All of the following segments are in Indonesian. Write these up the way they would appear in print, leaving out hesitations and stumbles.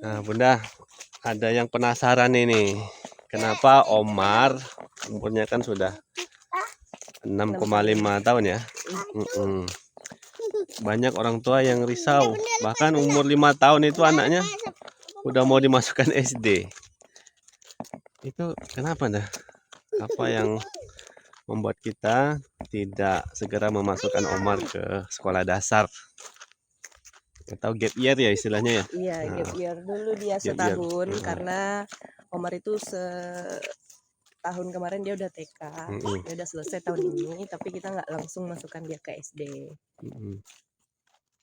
Nah, Bunda, ada yang penasaran ini. Kenapa Omar umurnya kan sudah 6,5 tahun ya? Mm-mm. Banyak orang tua yang risau. Bahkan umur 5 tahun itu anaknya udah mau dimasukkan SD. Itu kenapa dah? Apa yang membuat kita tidak segera memasukkan Omar ke sekolah dasar? Atau gap year ya istilahnya ya? Iya, Nah, gap year dulu dia gap year. setahun karena Omar itu setahun kemarin dia udah TK, dia udah selesai tahun ini, tapi kita nggak langsung masukkan dia ke SD.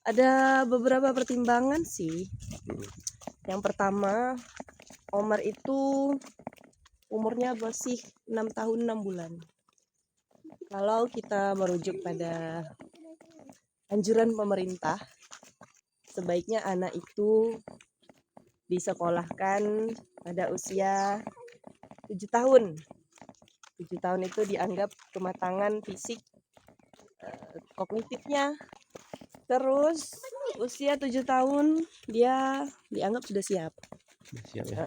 Ada beberapa pertimbangan sih. Yang pertama, Omar itu umurnya masih 6 tahun 6 bulan. Kalau kita merujuk pada anjuran pemerintah, sebaiknya anak itu disekolahkan pada usia 7 tahun. 7 tahun itu dianggap kematangan fisik, kognitifnya. Terus usia 7 tahun dia dianggap sudah siap. Siap ya.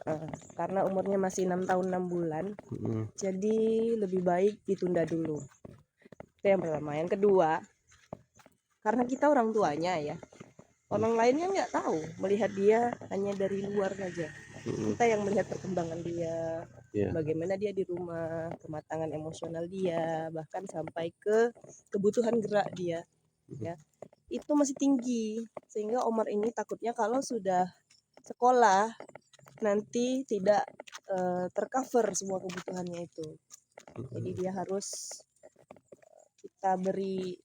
Karena umurnya masih 6 tahun 6 bulan. Jadi lebih baik ditunda dulu. Itu yang pertama. Yang kedua, karena kita orang tuanya ya. Orang lainnya nggak tahu, melihat dia hanya dari luar saja. Kita yang melihat perkembangan dia, bagaimana dia di rumah, kematangan emosional dia, bahkan sampai ke kebutuhan gerak dia, ya itu masih tinggi. Sehingga Omar ini takutnya kalau sudah sekolah nanti tidak tercover semua kebutuhannya itu. Jadi dia harus kita beri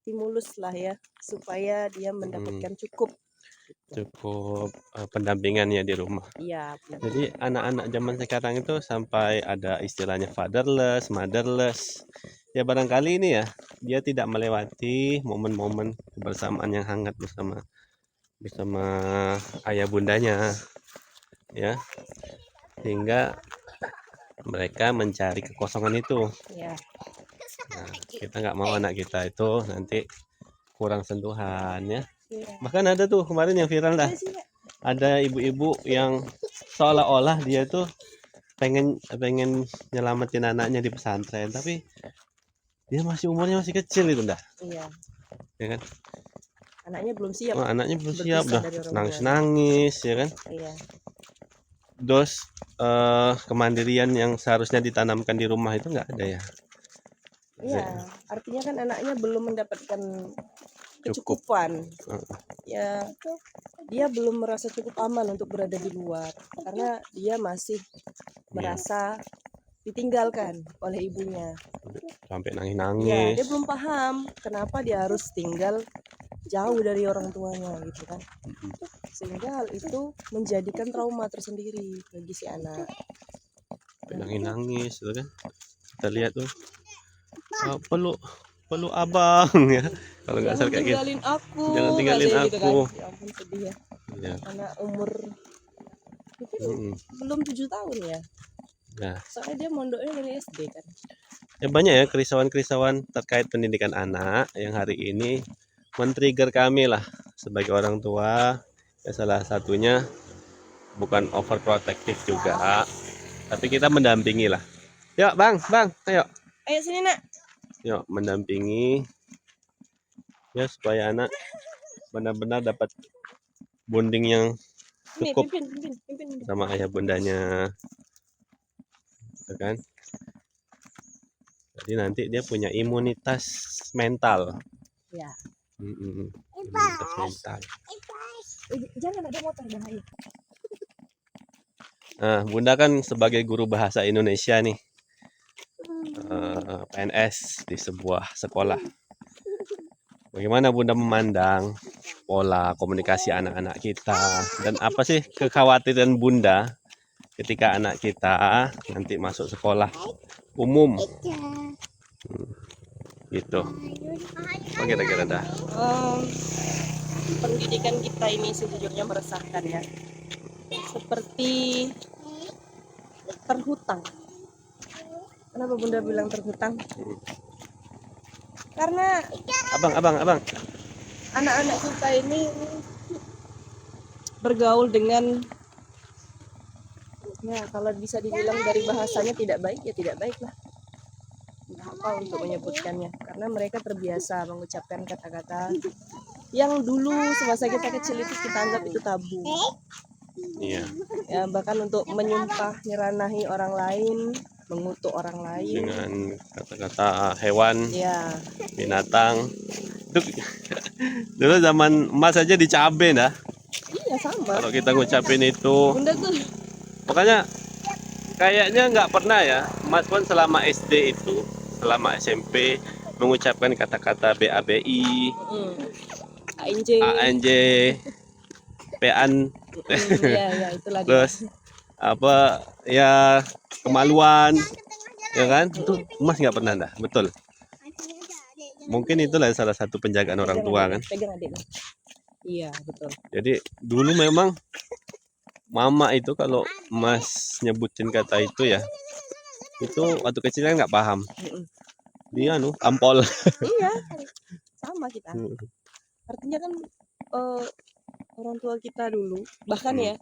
stimulus lah ya, supaya dia mendapatkan cukup pendampingan ya di rumah. Iya. Jadi anak-anak zaman sekarang itu sampai ada istilahnya fatherless, motherless. Ya barangkali ini ya, dia tidak melewati momen-momen kebersamaan yang hangat bersama ayah bundanya, ya, sehingga mereka mencari kekosongan itu. Nah, kita nggak mau anak kita itu nanti kurang sentuhan ya. Bahkan ada tuh kemarin yang viral dah, ada ibu-ibu yang seolah-olah dia tuh pengen nyelamatin anaknya di pesantren, tapi dia umurnya masih kecil itu dah. Iya. Ya kan? Anaknya belum siap. Anaknya belum siap, udah nangis-nangis ya kan? Iya. Terus kemandirian yang seharusnya ditanamkan di rumah itu nggak ada ya. Iya, artinya kan anaknya belum mendapatkan kecukupan. Ya, dia belum merasa cukup aman untuk berada di luar karena dia masih merasa ditinggalkan oleh ibunya. Sampai nangis-nangis. Ya, dia belum paham kenapa dia harus tinggal jauh dari orang tuanya gitu kan. Sehingga hal itu menjadikan trauma tersendiri bagi si anak. Nangis-nangis gitu kan. Kita lihat tuh. Peluk abang ya. Kalau nggak salah kayak gitu. Jangan tinggalin aku. Gitu kan. Ya ampun sedih ya. Ya. Karena umur itu belum 7 tahun ya. Nah. Soalnya dia mondoknya dari SD kan. Ya banyak ya kerisauan-kerisauan terkait pendidikan anak yang hari ini men-trigger kami lah sebagai orang tua. Ya salah satunya bukan overprotective juga, tapi kita mendampingi lah. Yuk bang, ayo. Ayo sini nak. Yuk mendampingi ya supaya anak benar-benar dapat bonding yang cukup sama ayah bundanya, kan? Jadi nanti dia punya imunitas mental. Ya. Imunitas mental. Jangan ada motor bahaya. Nah, Bunda kan sebagai guru bahasa Indonesia nih, PNS di sebuah sekolah. Bagaimana Bunda memandang pola komunikasi anak-anak kita, dan apa sih kekhawatiran Bunda ketika anak kita nanti masuk sekolah umum? Gitu. Apa kira-kira dah? Pendidikan kita ini sejujurnya meresahkan ya. Seperti terhutang. Kenapa Bunda bilang terhutang? Karena abang. Anak-anak kita ini bergaul dengan, ya kalau bisa dibilang dari bahasanya tidak baik ya tidak baik lah, entah apa untuk menyebutkannya, karena mereka terbiasa mengucapkan kata-kata yang dulu semasa kita kecil itu kita anggap itu tabu. Iya. Ya bahkan untuk menyumpah nyeranahi orang lain, mengutuk orang lain Dengan kata-kata hewan, ya. binatang. Itu dulu zaman emas aja dicabe dah. Iya sama, Kalau kita ngucapin itu, bunda tuh makanya kayaknya nggak pernah ya, Mas pun selama SD itu, selama SMP mengucapkan kata-kata BABI, ANJ, ANJ, PAN, ya itulah dia. terus apa ya, kemaluan, ya kan? Itu Mas nggak pernah dah, betul. Mungkin itulah salah satu penjagaan orang tua kan. Pegang adik. Iya betul. Jadi dulu memang mama itu kalau Mas nyebutin kata itu ya, itu waktu kecil kan nggak paham. Dia ampol. Iya, sama kita. Artinya kan orang tua kita dulu, bahkan ya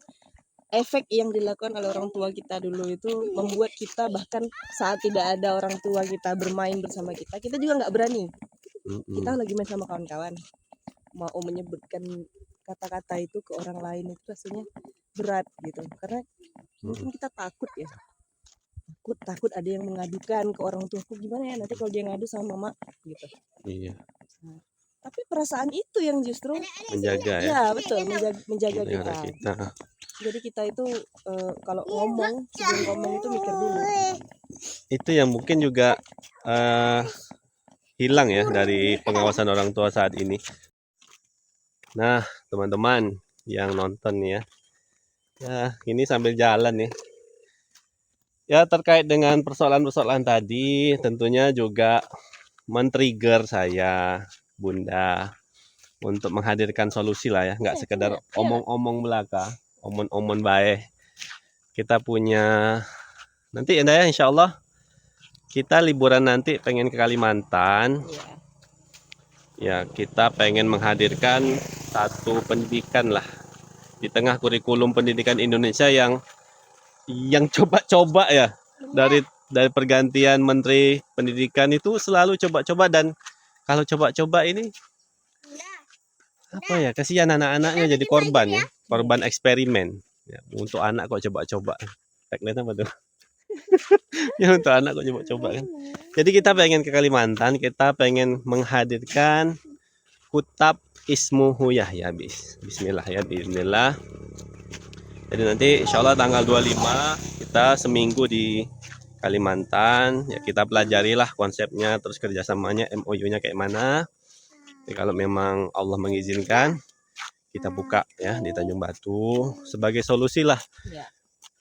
efek yang dilakukan oleh orang tua kita dulu itu membuat kita bahkan saat tidak ada orang tua kita bermain bersama kita juga nggak berani. Kita lagi main sama kawan-kawan, mau menyebutkan kata-kata itu ke orang lain itu rasanya berat gitu, karena mungkin kita takut ya, takut ada yang mengadukan ke orang tuaku, gimana ya nanti kalau dia ngadu sama mama gitu. Iya. Nah, tapi perasaan itu yang justru Menjaga ya. Ya betul, menjaga Negara kita. kita. Jadi kita itu kalau ngomong, sebelum ngomong itu mikir dulu. Itu yang mungkin juga hilang ya dari pengawasan orang tua saat ini. Nah, teman-teman yang nonton ya, ini sambil jalan nih. Ya, terkait dengan persoalan-persoalan tadi, tentunya juga men-trigger saya, Bunda, untuk menghadirkan solusi lah ya, nggak sekedar omong-omong belaka, omong-omong baik. Kita punya nanti ya, insya Allah kita liburan nanti pengen ke Kalimantan. Ya, kita pengen menghadirkan satu pendidikan lah di tengah kurikulum pendidikan Indonesia yang coba-coba ya, dari pergantian menteri pendidikan itu selalu coba-coba, dan kalau coba-coba ini apa ya, kasihan anak-anaknya jadi korban ya, korban eksperimen ya, untuk anak kok coba-coba, tagline apa tuh? Ya untuk anak kok coba-coba kan. Jadi kita pengen ke Kalimantan, kita pengen menghadirkan Kutab Ismuhu Yahya. Bismillah ya, bismillah. Jadi nanti insya Allah tanggal 25 kita seminggu di Kalimantan ya, kita pelajarilah konsepnya, terus kerjasamanya, MOU-nya kayak mana. Jadi kalau memang Allah mengizinkan, kita buka ya di Tanjung Batu sebagai solusi lah.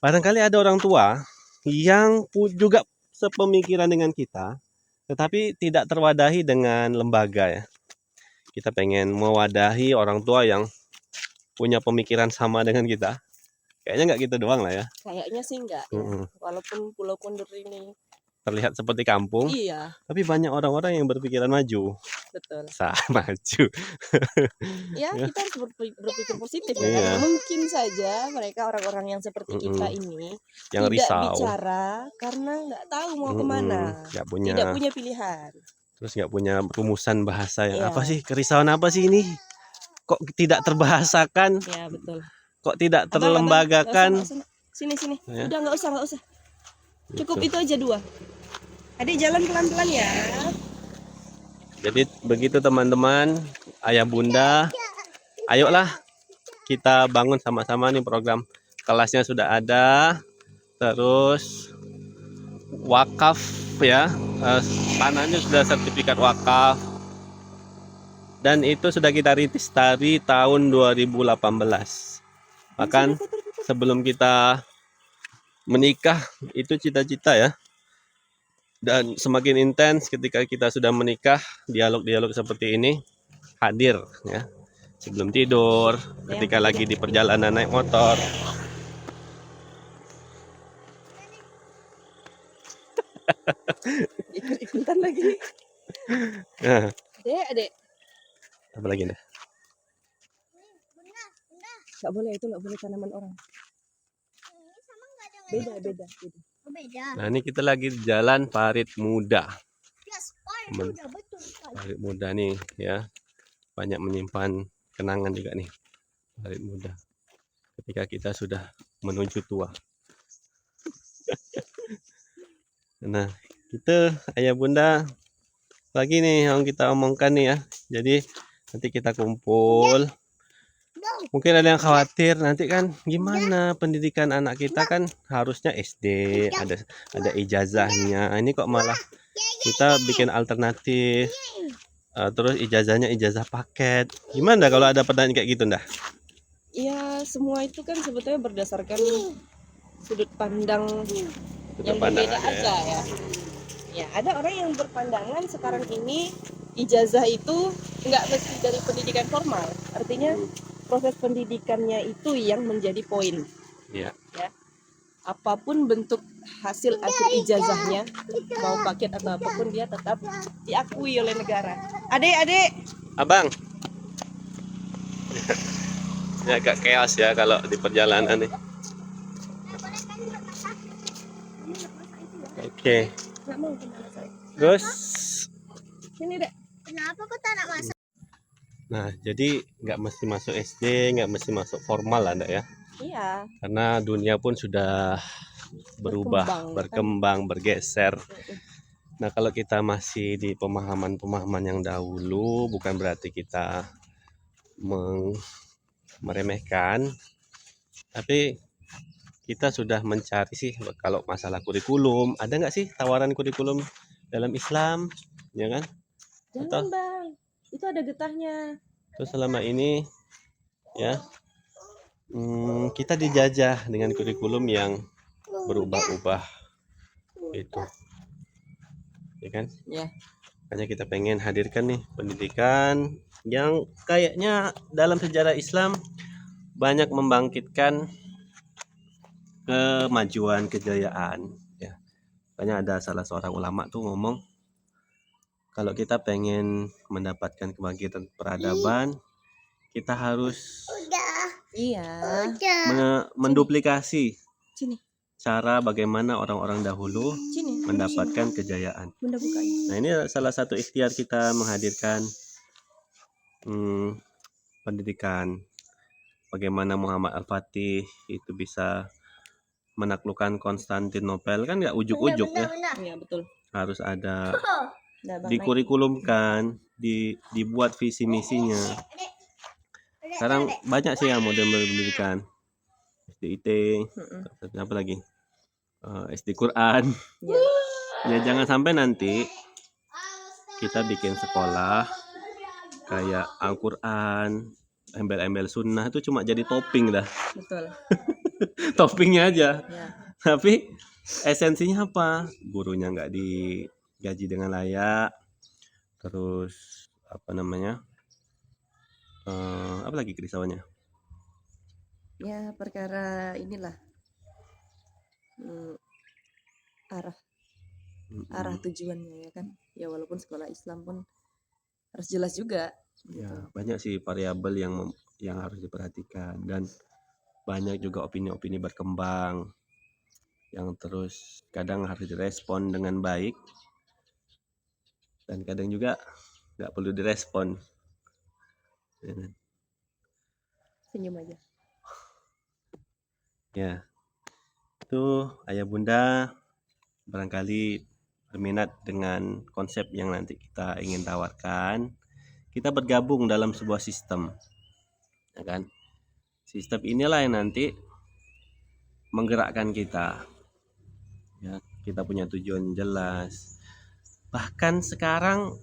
Barangkali ada orang tua yang juga sepemikiran dengan kita, tetapi tidak terwadahi dengan lembaga ya. Kita pengen mewadahi orang tua yang punya pemikiran sama dengan kita. Kayaknya nggak gitu doang lah ya. Kayaknya sih enggak ya. Walaupun Pulau Kondur ini terlihat seperti kampung, iya, tapi banyak orang-orang yang berpikiran maju. Betul. Maju. Ya, kita harus berpikir positif ya. Karena mungkin saja mereka orang-orang yang seperti kita ini yang tidak risau bicara karena nggak tahu mau kemana, tidak punya pilihan. Terus nggak punya rumusan bahasa yang apa sih, kerisauan apa sih ini? Kok tidak terbahasakan? Ya betul. Kok tidak terlembagakan? Sini. Ya. Udah nggak usah. Cukup itu aja 2. Adik jalan pelan-pelan ya. Jadi begitu teman-teman, ayah bunda, ayolah kita bangun sama-sama nih program. Kelasnya sudah ada, terus wakaf ya, tanahnya sudah sertifikat wakaf, dan itu sudah kita rintis dari tahun 2018. Bahkan sebelum kita menikah itu cita-cita ya, dan semakin intens ketika kita sudah menikah, dialog-dialog seperti ini hadir ya, sebelum tidur, ketika lagi di perjalanan naik motor. Ikut-ikutan lagi. Adek. Apa lagi nih? Nggak boleh, itu nggak boleh tanaman orang. Beda. Nah, ini kita lagi di jalan Parit Muda. Betul sekali. Parit Muda nih ya. Banyak menyimpan kenangan juga nih. Parit Muda. Ketika kita sudah menuju tua. Nah, itu ayah bunda lagi nih yang kita omongkan nih ya. Jadi nanti kita kumpul. Mungkin ada yang khawatir nanti kan gimana pendidikan anak kita, kan harusnya SD ada ijazahnya. Ini kok malah kita bikin alternatif. Terus ijazahnya ijazah paket. Gimana kalau ada pertanyaan kayak gitu ndah? Ya, semua itu kan sebetulnya berdasarkan sudut pandang yang pandang berbeda aja aja ya. Ya, ada orang yang berpandangan sekarang ini ijazah itu nggak mesti dari pendidikan formal. Artinya proses pendidikannya itu yang menjadi poin. Iya. Ya. Apapun bentuk hasil akhir ijazahnya, mau paket atau apapun, dia tetap diakui oleh negara. Adik. Abang. Ini agak chaos ya kalau di perjalanan nih. Oke. Nggak mau kemana saya. Terus, Sini dek. Kenapa kok tak nak masuk? nah jadi nggak mesti masuk SD, nggak mesti masuk formal lah, ndak ya? Iya. Karena dunia pun sudah berubah, berkembang, bergeser. Nah, kalau kita masih di pemahaman-pemahaman yang dahulu, bukan berarti kita meremehkan, tapi kita sudah mencari sih kalau masalah kurikulum. Ada nggak sih tawaran kurikulum dalam Islam, ya kan? Jangan bang, itu ada getahnya. Terus selama ini, ya, kita dijajah dengan kurikulum yang berubah-ubah, itu, ya kan? Ya. Makanya kita pengen hadirkan nih pendidikan yang kayaknya dalam sejarah Islam banyak membangkitkan kemajuan, kejayaan. Ya, makanya ada salah seorang ulama tuh ngomong, kalau kita pengen mendapatkan kebangkitan peradaban, kita harus menduplikasi Sini. cara bagaimana orang-orang dahulu Sini. mendapatkan kejayaan. Bunda bukain. Nah, ini salah satu ikhtiar kita menghadirkan pendidikan. Bagaimana Muhammad Al-Fatih itu bisa menaklukkan Konstantinopel, kan nggak ujuk-ujuk ya. Iya betul. Harus ada Nah, Bang, dikurikulumkan, dibuat visi misinya. Sekarang banyak sih yang model pendidikan. SDIT, apa lagi? SD Quran. Ya, jangan sampai nanti kita bikin sekolah kayak Al-Quran, embel-embel sunnah itu cuma jadi topping dah. Betul. Toppingnya aja. Ya. Tapi esensinya apa? Gurunya nggak digaji dengan layak. Terus apa namanya? Apa lagi kerisauannya? Ya, perkara inilah arah tujuannya ya kan. Ya walaupun sekolah Islam pun harus jelas juga. Ya, banyak sih variabel yang harus diperhatikan, dan banyak juga opini-opini berkembang yang terus kadang harus direspon dengan baik dan kadang juga nggak perlu direspon. Senyum aja. Ya, itu ayah bunda barangkali berminat dengan konsep yang nanti kita ingin tawarkan. Kita bergabung dalam sebuah sistem, ya kan? Sistem inilah yang nanti menggerakkan kita. Ya, kita punya tujuan jelas. Bahkan sekarang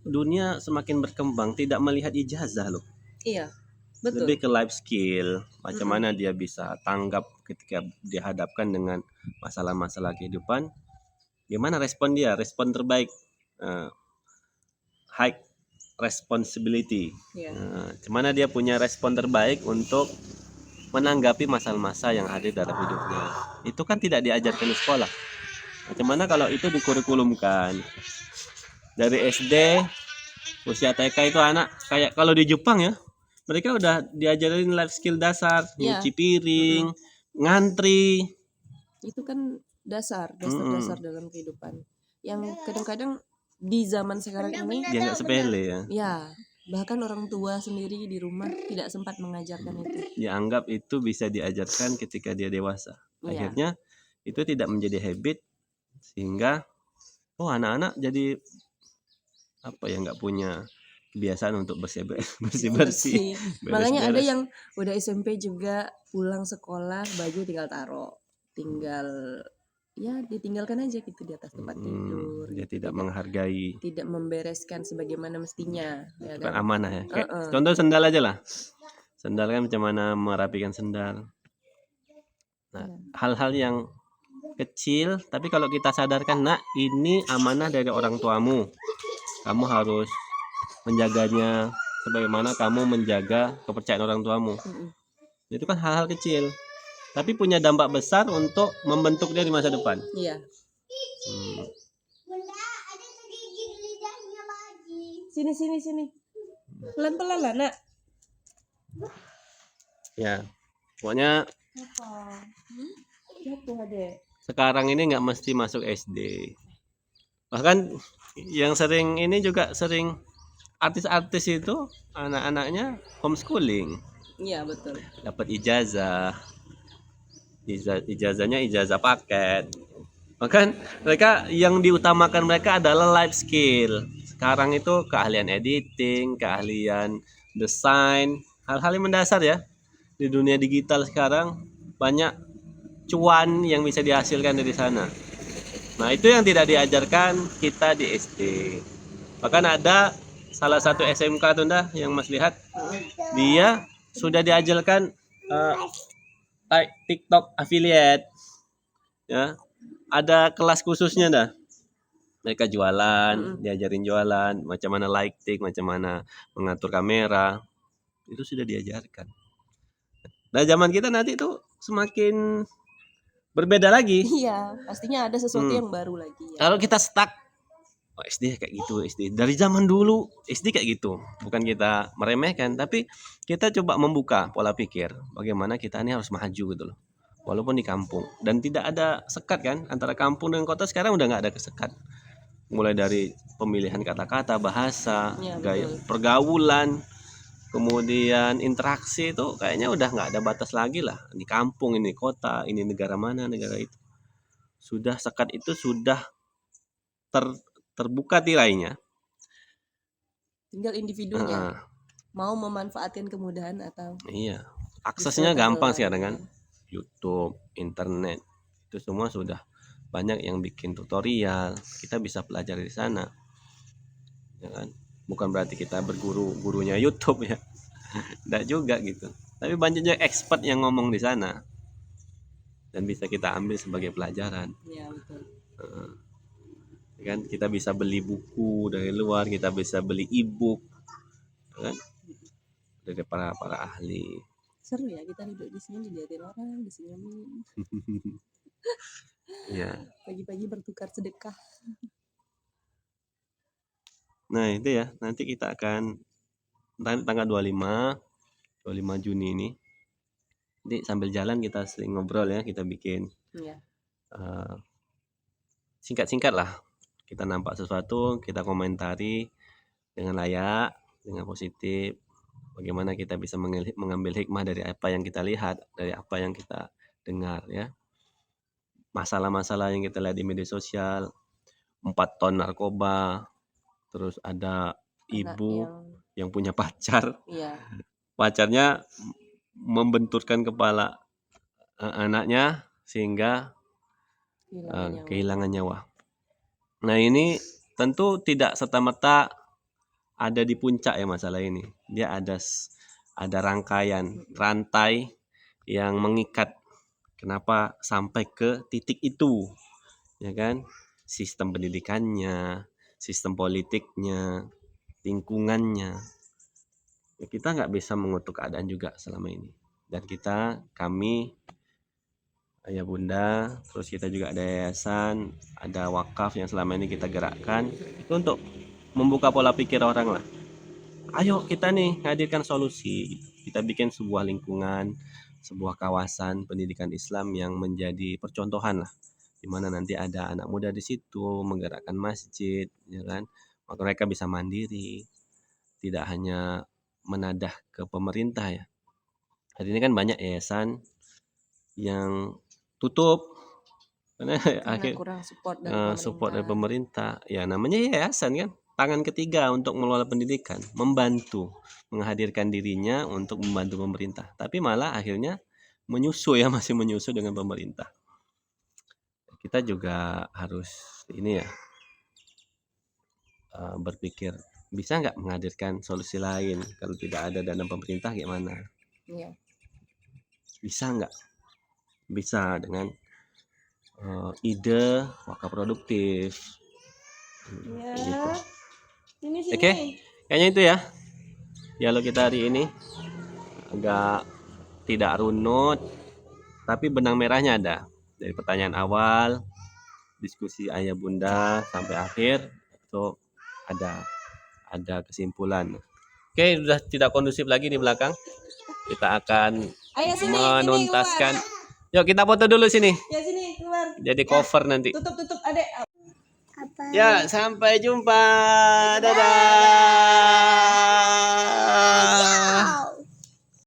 dunia semakin berkembang, tidak melihat ijazah loh. Iya, betul. Lebih ke life skill, macam mana dia bisa tanggap ketika dihadapkan dengan masalah-masalah kehidupan. Gimana respon dia? Respon terbaik, high responsibility. Gimana dia punya respon terbaik untuk menanggapi masalah-masalah yang ada dalam hidupnya. Itu kan tidak diajarkan di sekolah. Bagaimana kalau itu dikurikulumkan dari SD, usia TK itu anak kayak kalau di Jepang ya, mereka udah diajarin life skill dasar, Iya. nyuci piring, ngantri. Itu kan dasar Mm-mm. dalam kehidupan yang kadang-kadang di zaman sekarang ini Dianggap sepele ya. ya bahkan orang tua sendiri di rumah tidak sempat mengajarkan itu. Dianggap itu bisa diajarkan ketika dia dewasa. Iya. Akhirnya itu tidak menjadi habit sehingga anak-anak jadi apa ya, nggak punya kebiasaan untuk bersih bersih. Makanya ada yang udah SMP juga pulang sekolah baju tinggal taruh, tinggal ya ditinggalkan aja gitu di atas tempat tidur. Dia tidak menghargai, tidak membereskan sebagaimana mestinya, ya bukan kan? amanah ya. Kayak contoh sendal aja lah. Sendal kan macam mana merapikan sendal. Nah, hal-hal yang kecil tapi kalau kita sadarkan, nak, ini amanah dari orang tuamu. Kamu harus menjaganya sebagaimana kamu menjaga kepercayaan orang tuamu. Itu kan hal-hal kecil tapi punya dampak besar untuk membentuk dia di masa depan. Iya. Bunda, ada kegigit lidahnya lagi. Sini. Pelan-pelan lah, nak. Ya, pokoknya Jatuh, Adek. sekarang ini nggak mesti masuk SD. Bahkan yang sering ini juga sering artis-artis itu anak-anaknya homeschooling. Iya, betul. Dapat ijazah. Ijazahnya ijazah paket. Bahkan mereka yang diutamakan mereka adalah life skill. Sekarang itu keahlian editing, keahlian desain, hal-hal yang mendasar ya. Di dunia digital sekarang banyak cuan yang bisa dihasilkan dari sana. Nah, itu yang tidak diajarkan kita di SD. Bahkan ada salah satu SMK tuh yang Mas lihat, dia sudah diajarkan TikTok affiliate. Ya. Ada kelas khususnya dah. Mereka jualan, diajarin jualan, macam mana lighting, macam mana mengatur kamera. Itu sudah diajarkan. Nah, zaman kita nanti tuh semakin berbeda lagi. Iya, pastinya ada sesuatu yang baru lagi ya. Kalau kita stuck, SD kayak gitu, SD dari zaman dulu SD kayak gitu. Bukan kita meremehkan, tapi kita coba membuka pola pikir bagaimana kita ini harus maju gitu loh. Walaupun di kampung dan tidak ada sekat kan antara kampung dan kota. Sekarang udah nggak ada kesekat. Mulai dari pemilihan kata-kata, bahasa, gaya pergaulan, kemudian interaksi itu kayaknya udah nggak ada batas lagi lah. Di kampung ini, kota ini, negara mana, negara itu. Sudah sekat itu sudah terbuka tirainya. Tinggal individunya mau memanfaatkan kemudahan atau aksesnya gampang sekarang kan. YouTube, internet, itu semua sudah banyak yang bikin tutorial. Kita bisa pelajari di sana, ya kan? Bukan berarti kita gurunya YouTube ya, tidak juga gitu. Tapi banyak juga expert yang ngomong di sana dan bisa kita ambil sebagai pelajaran. Ya, betul. Kan kita bisa beli buku dari luar, kita bisa beli e-book, kan, dari para ahli. Seru ya kita duduk di sini dilihatin orang, di sini. Ya. Pagi-pagi bertukar sedekah. Nah, itu ya. Nanti kita akan tanggal 25 Juni ini. Nanti sambil jalan kita sering ngobrol ya, kita bikin singkat-singkat lah. Kita nampak sesuatu, kita komentari dengan layak, dengan positif. Bagaimana kita bisa mengambil hikmah dari apa yang kita lihat, dari apa yang kita dengar ya. Masalah-masalah yang kita lihat di media sosial, 4 ton narkoba, terus ada ibu yang punya pacar. Pacarnya membenturkan kepala anaknya sehingga kehilangan nyawa. Nah, ini tentu tidak serta-merta ada di puncak ya masalah ini. Dia ada rangkaian, rantai yang mengikat kenapa sampai ke titik itu, ya kan? Sistem pendidikannya, sistem politiknya, lingkungannya. Ya, kita nggak bisa mengutuk keadaan juga selama ini. Dan kami, ayah bunda, terus kita juga ada yayasan, ada wakaf yang selama ini kita gerakkan itu untuk membuka pola pikir orang lah. ayo kita nih hadirkan solusi. Kita bikin sebuah lingkungan, sebuah kawasan pendidikan Islam yang menjadi percontohan lah, di mana nanti ada anak muda di situ menggerakkan masjid, ya kan? Maka mereka bisa mandiri, tidak hanya menadah ke pemerintah ya. Hari ini kan banyak yayasan yang tutup karena Karena kurang support dari support dari pemerintah. pemerintah. Ya namanya yayasan kan, tangan ketiga untuk mengelola pendidikan, membantu, menghadirkan dirinya untuk membantu pemerintah. Tapi malah akhirnya menyusu ya, masih menyusu dengan pemerintah. Kita juga harus ini ya, berpikir bisa nggak menghadirkan solusi lain kalau tidak ada dana pemerintah gimana? Iya. Bisa nggak? Bisa dengan ide wakaf produktif. Ya. Gitu. Sini. Oke, kayaknya itu ya dialog kita hari ini, agak tidak runut tapi benang merahnya ada dari pertanyaan awal, diskusi ayah bunda sampai akhir itu ada kesimpulan. Oke, sudah tidak kondusif lagi di belakang, kita akan Ayo sini, menuntaskan. Yuk kita foto dulu sini, Ya sini keluar. jadi cover nanti. Tutup Adek. Apa? Ya, sampai jumpa. Dadah.